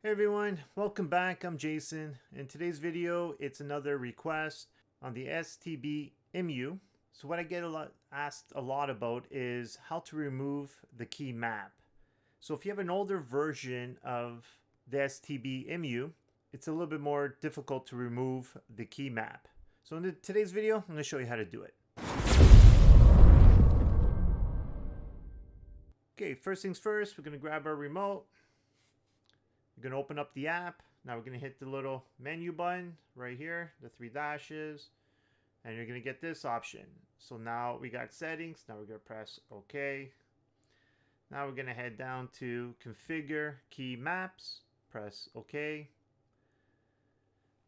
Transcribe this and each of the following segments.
Hey everyone, welcome back. I'm Jason. In today's video, it's another request on the StbEmu. So what I get asked a lot about is how to remove the Keymap. So if you have an older version of the StbEmu, it's a little bit more difficult to remove the Keymap. So in today's video, I'm going to show you how to do it. Okay, first things first, we're going to grab our remote. You're going to open up the app. Now we're going to hit the little menu button right here, the three dashes, and you're going to get this option. So now we got settings. Now we're going to press OK. Now we're going to head down to configure key maps, press OK.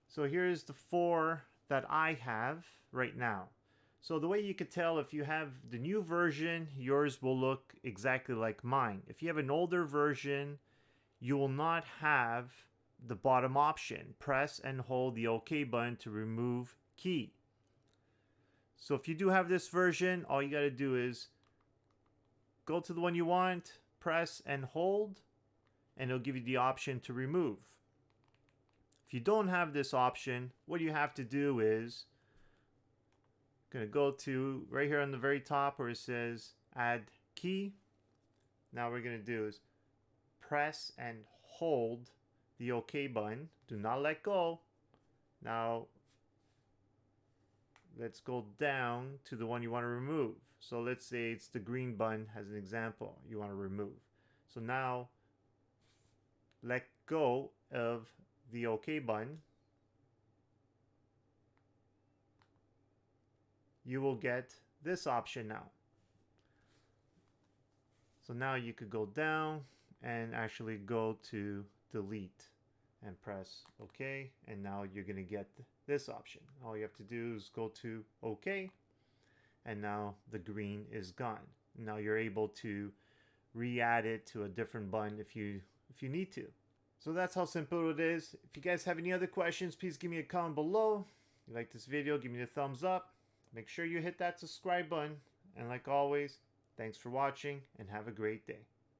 So here's the 4 that I have right now. So the way you could tell, if you have the new version, yours will look exactly like mine. If you have an older version, you will not have the bottom option. Press and hold the OK button to remove key. So if you do have this version, all you got to do is go to the one you want, press and hold, and it'll give you the option to remove. If you don't have this option, what you have to do is going to go to right here on the very top where it says add key. Now what we're going to do is press and hold the OK button. Do not let go. Now let's go down to the one you want to remove. So let's say it's the green button as an example you want to remove. So now let go of the OK button. You will get this option now. So now you could go down and actually go to delete and press OK, and now you're going to get this option. All you have to do is go to OK, and now the green is gone. Now you're able to re-add it to a different button if you need to. So that's how simple it is. If you guys have any other questions, please give me a comment below. If you like this video, give me a thumbs up. Make sure you hit that subscribe button, and like always, thanks for watching and have a great day.